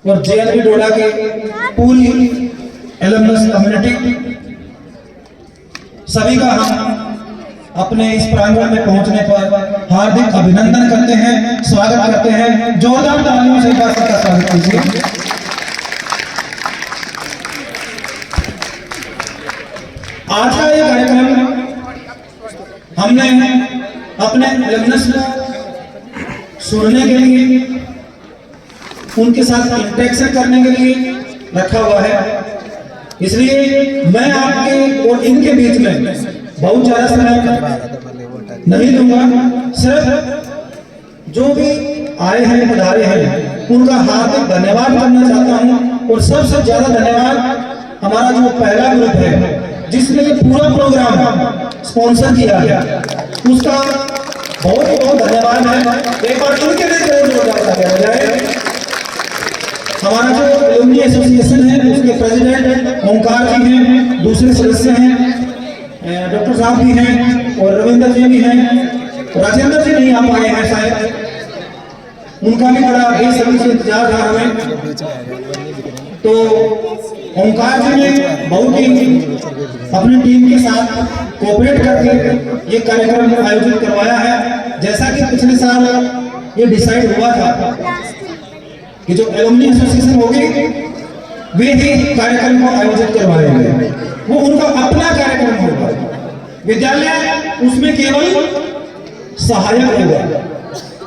और जेएनवी डोडा की पूरी एलुमनस कम्युनिटी सभी का हम अपने इस प्रांगण में पहुंचने पर हार्दिक अभिनंदन करते हैं, स्वागत करते हैं। जोरदार तालियों से सबका स्वागत कीजिए। आज का ये कार्यक्रम हमने अपने एलुमनस सुनने के लिए, उनके साथ इंटरेक्शन करने के लिए रखा हुआ है। इसलिए मैं आपके और इनके बीच में बहुत ज्यादा समय नहीं लूंगा। सिर्फ जो भी आए हैं, पधारे हैं, उनका हार्दिक धन्यवाद करना चाहता हूं। और सबसे ज्यादा धन्यवाद हमारा जो पहला ग्रुप है जिसने पूरा प्रोग्राम स्पॉन्सर किया है, उसका बहुत बहुत धन्यवाद है। एक बार इनके लिए जोरदार जाए। हमारा जो एलुमनी एसोसिएशन है उसके प्रेसिडेंट ओंकार जी हैं, दूसरे सदस्य हैं डॉक्टर साहब भी हैं और रविंद्र जी भी हैं। राजेंद्र जी नहीं आ पाए हैं शायद, उनका भी बड़ा बेसब्री से इंतजार था हमें। तो ओंकार जी ने बहुत ही अपनी टीम के साथ कोऑपरेट करके ये कार्यक्रम आयोजित करवाया है। जैसा कि पिछले साल ये डिसाइड हुआ था कि जो एलुमनी एसोसिएशन होगी वे ही कार्यक्रम को आयोजित करवाएंगे, वो उनका अपना कार्यक्रम होगा। विद्यालय उसमें केवल सहायक होगा।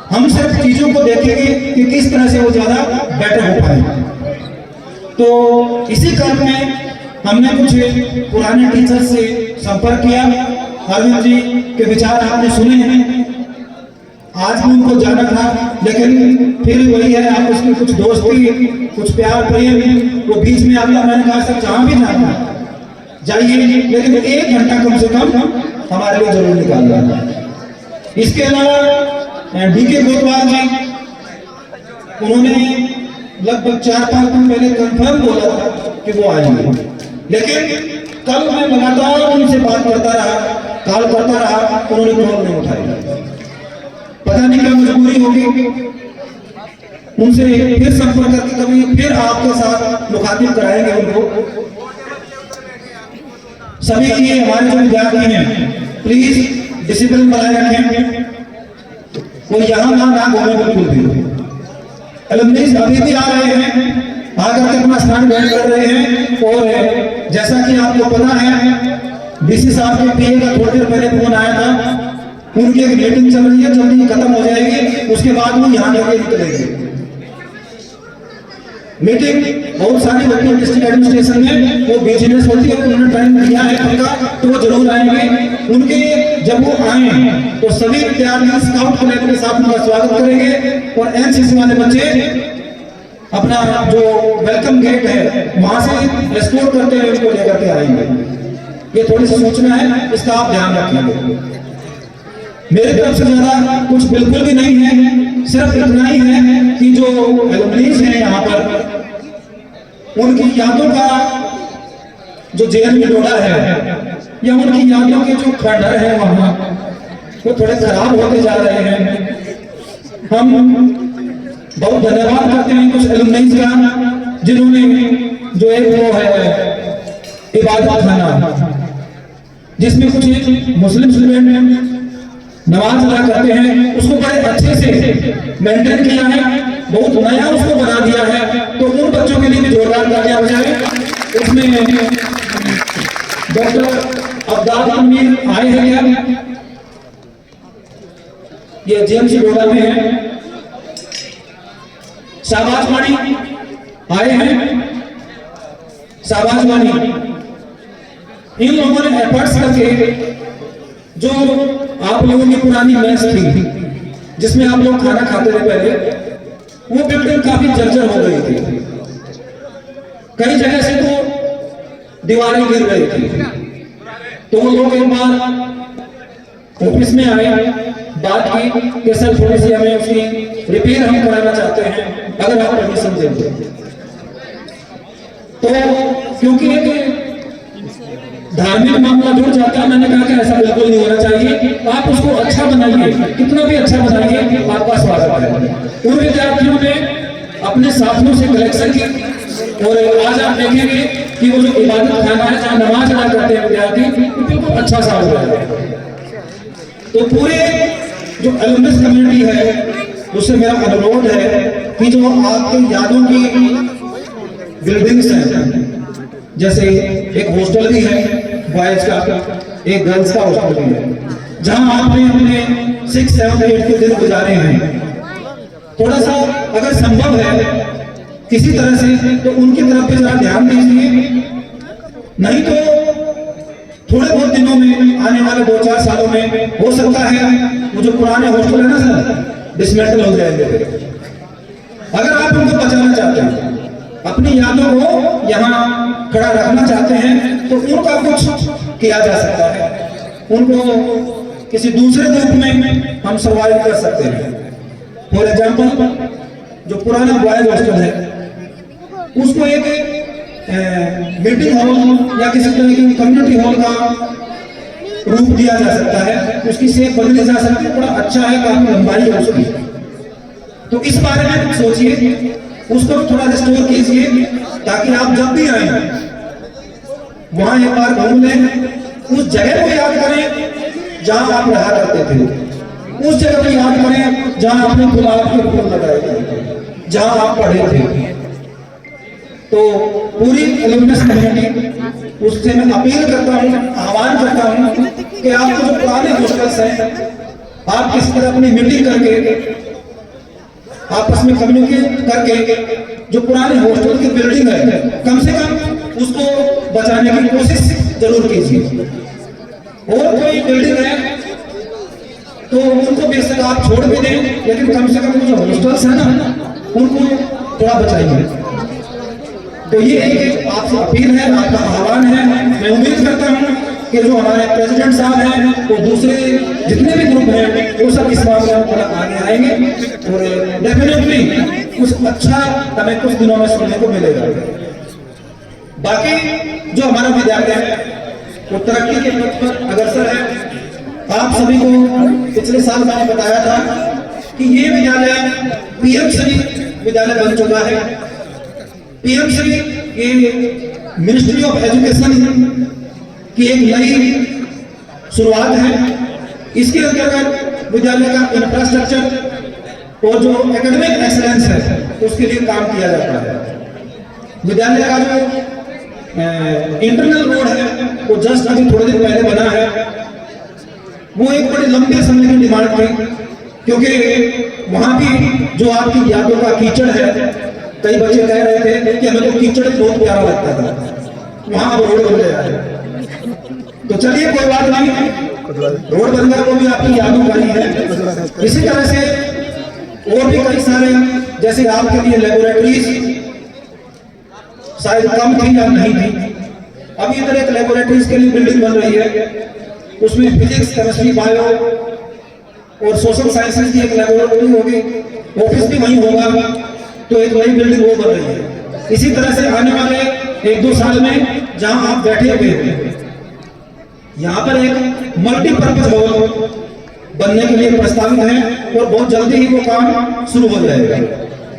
हम सिर्फ चीजों को देखेंगे कि किस तरह से वो ज्यादा बेटर हो पाए। तो इसी क्रम में हमने कुछ पुराने टीचर से संपर्क किया। अरविंद जी के विचार आपने सुने हैं। आज भी उनको जाना था, लेकिन फिर वही है, आप उसमें कुछ दोस्ती, कुछ प्यार प्रेम वो बीच में आता। मैंने कहा सर जहां भी जाना जाइए, लेकिन 1 घंटा कम से कम हमारे लिए जरूर निकालना है। इसके अलावा डीके गोतवाल जी, उन्होंने लगभग 4-5 दिन पहले कंफर्म बोला था कि वो आएंगे, लेकिन कल मैं लगातार उनसे बात करता रहा, कॉल करता रहा, उन्होंने कॉल नहीं उठाया। पता नहीं क्या मजबूरी होगी। उनसे फिर संपर्क करके कभी फिर आपके साथ मुखातिब कराएंगे उनको। सभी के लिए हमारे जो विद्यार्थी हैं प्लीज डिसिप्लिन बनाए रखें और यहाँ ना घूमे बिल्कुल भी। एलुमनीज अभी भी आ रहे हैं, आकर के अपना स्नान ग्रहण कर रहे हैं। और जैसा कि आपको पता है डीसी साहब के पीए का थोड़ी देर पहले फोन आया था, उनकी एक मीटिंग चल रही है, जल्दी खत्म हो जाएगी, उसके बाद वो यहाँ लेके निकलेंगे। मीटिंग बहुत सारी होती है डिस्ट्रिक्ट एडमिनिस्ट्रेशन में, वो बिजनेस होती है, उन्होंने टाइम दिया है पक्का, तो वो जरूर आएंगे। उनके जब वो आए तो सभी विद्यार्थी स्काउट कलेक्टर के साथ उनका स्वागत करेंगे और एनसीसी वाले बच्चे अपना जो वेलकम गेट है वहां से एस्कोर्ट करते हुए उनको लेकर के आएंगे। ये थोड़ी सी सूचना है, इसका आप ध्यान रखेंगे। मेरे तरफ से ज्यादा कुछ बिल्कुल भी नहीं है, सिर्फ इतना ही है कि जो एलुमनीज हैं यहाँ पर, उनकी यादों का जो जेएनवी डोडा है या उनकी यादों के जो खंडहर है वहां, वो थोड़े खराब होते जा रहे हैं। हम बहुत धन्यवाद करते हैं कुछ एलुमनीज का, जिन्होंने जो एक वो है इबादत खाना, जिसमें कुछ मुस्लिम स्टूडेंट नमाज अदा करते हैं, उसको बड़े अच्छे से मेंटेन किया है, बहुत नया उसको बना दिया है। तो उन बच्चों के लिए भी जोरदार तालियां बजाएं। उसमें डॉक्टर अब्दाल अमीर आए हैं क्या? ये जेएमसी डोडा में है। शाहबाज वाणी आए हैं, शाहबाज वाणी। इन लोगों ने एफर्ट्स करके जो आप लोगों की पुरानी मेस थी जिसमें आप लोग खाना खाते थे पहले, वो बिल्डिंग काफी जर्जर हो गई थी। कई जगह से तो दीवारें गिर रही थी। तो वो लोग एक बार ऑफिस में आए, बात की कि सर थोड़ी सी हमें उसकी रिपेयर हम कराना चाहते हैं, अगर आप परमिशन देंगे। तो क्योंकि एक धार्मिक मामला जुड़ जाता है, मैंने कहा कि ऐसा बिल्कुल नहीं होना चाहिए, आप उसको अच्छा बनाइए, कितना भी अच्छा बनाइए, आपका स्वागत है। उन विद्यार्थियों ने अपने साथियों से कलेक्शन की, और आज आप देखेंगे कि वो जो इबादत खाना है जहाँ नमाज अदा करते हैं विद्यार्थी, बिल्कुल अच्छा सा हो रहा है। तो पूरे जो एलुमनस कम्युनिटी है उससे मेरा अनुरोध है कि जो आपके यादों की बिल्डिंग्स हैं, जैसे एक हॉस्टल भी है बॉयज का, एक गर्ल्स का हॉस्टल भी है, जहां आपने अपने 6, 7, 8 के दिन गुजारे हैं, थोड़ा सा अगर संभव है किसी तरह से तो उनकी तरफ पे जरा ध्यान दीजिए। नहीं तो थोड़े बहुत दिनों में, आने वाले 2-4 सालों में हो सकता है वो जो पुराने हॉस्टल है ना सर, डिसमेंटल हो जाएंगे। अगर आप उनको बचाना चाहते हैं, अपनी यादों को यहाँ खड़ा रखना चाहते हैं, तो उनका कुछ किया जा सकता है, उनको किसी दूसरे रूप में हम सर्वाइव कर सकते हैं। फॉर एग्जाम्पल, जो पुराना बॉयज हॉस्टल है उसको एक मीटिंग हॉल या किसी तरह की कम्युनिटी हॉल का रूप दिया जा सकता है, उसकी सेप बदली जा सकती है, बड़ा अच्छा है, काफी लंबाई है उसकी। तो इस बारे में कुछ सोचिए, उसको थोड़ा रिस्टोर कीजिए, ताकि आप जब भी आए वहां एक बार घूम लें, उस जगह को याद करें जहां आप रहा करते थे, उस जगह को याद करें जहां आपने गुलाब के फूल लगाए थे, जहां आप पढ़े थे। तो पूरी एलुमनस कम्युनिटी उससे मैं अपील करता हूँ, आह्वान करता हूँ कि आपको जो पुराने हॉस्टल्स हैं, आप किसी तरह अपनी मीटिंग करके, आपस में कम्युनिकेट करके जो पुराने हॉस्टल की बिल्डिंग है, कम से कम उसको बचाने की कोशिश जरूर कीजिए। और कोई बिल्डिंग है तो उनको बेशक आप छोड़ भी दें, लेकिन कम से कम जो हॉस्टल्स है ना, उनको थोड़ा बचाइए। तो ये एक आपसे अपील है, आपका आह्वान है। मैं उम्मीद करता हूँ कि जो हमारे प्रेसिडेंट साहब हैं, वो दूसरे जितने भी ग्रुप हैं, वो सब इस मामले में थोड़ा आगे आएंगे, और डेफिनेटली कुछ अच्छा हमें कुछ दिनों में सुनने को मिलेगा। बाकी जो हमारा विद्यालय है वो तरक्की के पथ पर अग्रसर है। आप सभी को पिछले साल मैंने बताया था कि ये विद्यालय पीएमश्री विद्यालय बन चुका है। पीएमश्री ये मिनिस्ट्री ऑफ एजुकेशन की एक नई शुरुआत है। इसके अंतर्गत विद्यालय का इंफ्रास्ट्रक्चर और जो एकेडमिक एक्सीलेंस है उसके लिए काम किया जाता है। विद्यालय का जो इंटरनल रोड है वो जस्ट अभी थोड़े दिन पहले बना है। वो एक बड़े लंबे समय की डिमांड थी, क्योंकि वहां भी जो आपकी यादों का कीचड़ है, कई बच्चे कह रहे थे कि हमें तो कीचड़ बहुत प्यारा लगता था, वहां रोड बन गया है। तो चलिए कोई बात नहीं, रोड बन गया, वो भी आपकी यादों का ही है। इसी तरह से और भी कई सारे, जैसे आपके लिए लेबोरेटरीज शायद कम थी या नहीं थी, अभी इधर एक लेबोरेटरीज के लिए बिल्डिंग बन रही है, उसमें फिजिक्स, केमिस्ट्री, बायो और सोशल साइंसेज की एक लेबोरेटरी होगी, ऑफिस भी वहीं होगा। तो एक नई बिल्डिंग वो बन रही है। इसी तरह से आने वाले 1-2 साल में जहां आप बैठे हुए हैं, यहाँ पर एक मल्टीपर्पज हॉल बनने के लिए प्रस्तावित है, और बहुत जल्दी ही वो काम शुरू हो जाएगा।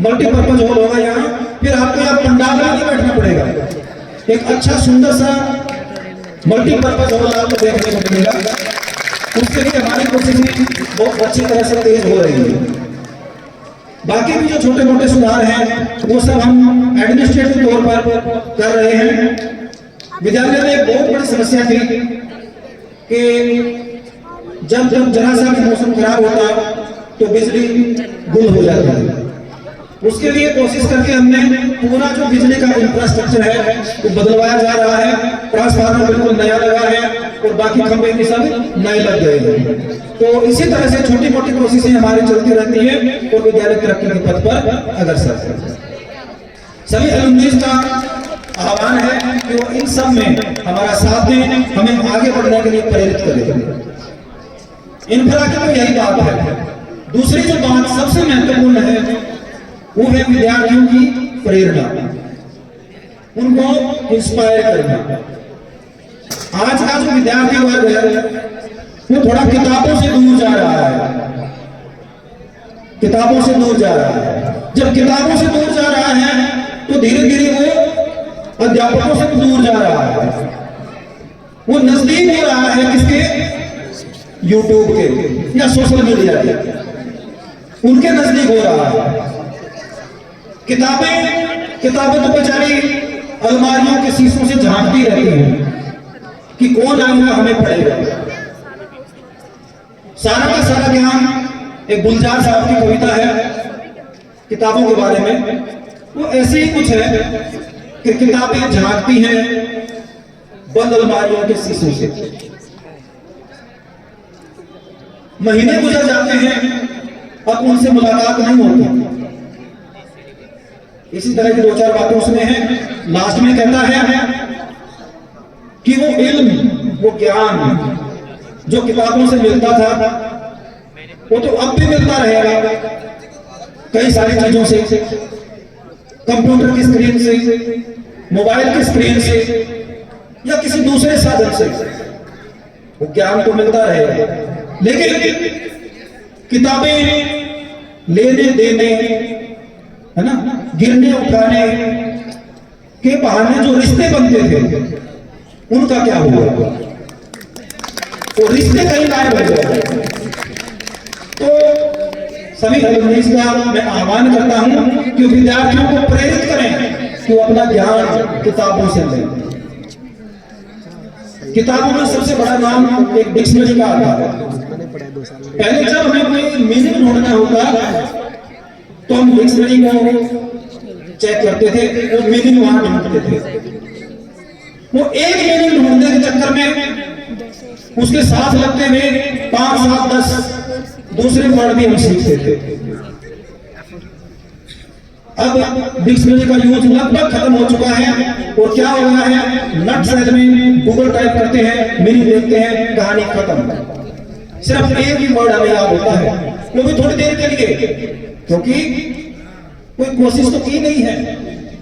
मल्टीपर्पज हॉल होगा यहाँ, फिर आपको यहाँ पंडाल में नहीं बैठना पड़ेगा, एक अच्छा सुंदर सा मल्टीपर्पज हॉल आपको देखने को मिलेगा। उसके लिए हमारी कोशिश बहुत अच्छी तरह से तेज हो रही है। बाकी भी जो छोटे मोटे सुधार हैं वो सब हम एडमिनिस्ट्रेटिव तौर पर कर रहे हैं। विद्यालय में एक बहुत बड़ी समस्या थी कि जब जरा सा भी मौसम खराब होता तो बिजली गुल हो जाती है। उसके लिए कोशिश करके हमने पूरा जो बिजली का इंफ्रास्ट्रक्चर है वो बदलवाया जा रहा है। ट्रांसफार्मर बिल्कुल नया लगा है और बाकी खंभे भी सब नए लग गए हैं। तो इसी तरह से छोटी मोटी कोशिशें हमारी चलती रहती है और विद्यालय तरक्की के पथ पर अग्रसर है। सभी अलुमनीज का आह्वान है कि वो इन सब में हमारा साथ दें, हमें आगे बढ़ने के लिए प्रेरित करें। इंफ्रा की तो यही बात है। दूसरी जो बात सबसे महत्वपूर्ण है वो है विद्यार्थियों की प्रेरणा, उनको इंस्पायर करना। आज का जो विद्यार्थी वर्ग है वो थोड़ा किताबों से दूर जा रहा है। किताबों से दूर जा रहा है। जब किताबों से दूर जा रहा है तो धीरे धीरे वो अध्यापकों से दूर जा रहा है, वो नजदीक हो रहा है किसके, यूट्यूब के या सोशल मीडिया के, उनके नजदीक हो रहा है। किताबें तो बेचारी अलमारियों के शीशों से झांकती रहती हैं कि कौन आएगा हमें पढ़ेगा। सारा का सारा ज्ञान एक गुलजार साहब की कविता है किताबों के बारे में, वो ऐसे ही कुछ है कि किताबें झांकती हैं बंद अलमारियों के शीशों से। महीने गुजर जाते हैं, अब उनसे मुलाकात नहीं होती। इसी तरह की 2-4 बातें उसमें हैं। लास्ट में कहता है कि वो इल्म, वो ज्ञान जो किताबों से मिलता था वो तो अब भी मिलता रहेगा, कई सारी चीजों से, कंप्यूटर की स्क्रीन से, मोबाइल की स्क्रीन से या किसी दूसरे साधन से, वो ज्ञान तो मिलता रहेगा। लेकिन किताबें लेने देने, है ना, गिरने उठाने के बहाने जो रिश्ते बनते थे उनका क्या हुआ? वो रिश्ते कहीं गायब हो गए। तो सभी अलुमनीज़ का मैं आह्वान करता हूं कि विद्यार्थियों को प्रेरित करें कि वो अपना ज्ञान किताबों से लें। किताबों में सबसे बड़ा नाम एक डिक्शनरी का आता है। पहले जब हमें कोई मीनिंग ढूंढना होता तो हम डिक्शनरी को चेक करते थे, वो मीनिंग वहां ढूंढते थे। वो एक मीनिंग ढूंढने के चक्कर में उसके साथ लगते हुए 5, 7, 10 दूसरे वर्ड भी हम सीखते थे। अब डिक्शनरी का यूज लगभग खत्म हो चुका है और क्या हो रहा है, नट साइड में गूगल टाइप करते हैं, मीनिंग देखते हैं, कहानी खत्म। सिर्फ एक ही वर्ड हमें याद होता है, वो भी थोड़ी देर के लिए, क्योंकि कोई कोशिश तो की नहीं है,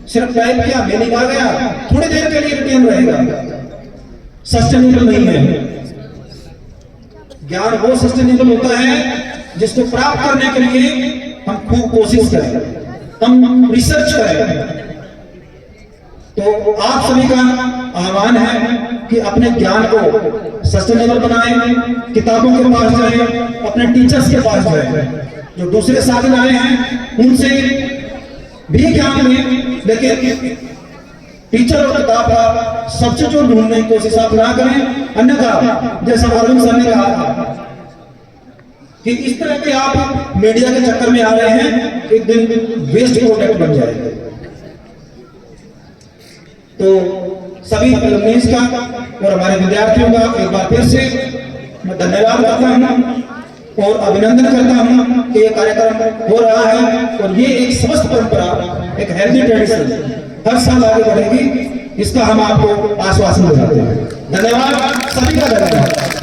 सिर्फ टाइप किया, मीनिंग आ गया, थोड़ी देर के लिए रिटेन रहेगा, सस्टेनेबल नहीं है। ज्ञान वो सस्टेनेबल होता है जिसको प्राप्त करने के लिए हम खूब कोशिश करें, हम रिसर्च करें। तो आप सभी का आह्वान है कि अपने ज्ञान को सस्टेनेबल बनाएं, किताबों के पास जाएं, अपने टीचर्स के पास जाएं, जो दूसरे साधन आए हैं उनसे भी ज्ञान लें, लेकिन टीचर और किताब का सबसे जो ढूंढने की कोशिश आप ना करें। अन्यथा जैसा अरविंद सर ने कहा था कि इस तरह के आप मीडिया के चक्कर में आ रहे हैं, एक दिन वेस्ट प्रोडक्ट बन जाएगा। तो सभी अलुमनीज़ का और हमारे विद्यार्थियों का एक बार फिर से मैं धन्यवाद करता हूं और अभिनंदन करता हूं कि ये कार्यक्रम हो रहा है और ये एक स्वस्थ परंपरा, एक हेल्दी ट्रेडिशन हर साल आगे बढ़ेगी, इसका हम आपको आश्वासन देते हैं। धन्यवाद, सभी का धन्यवाद।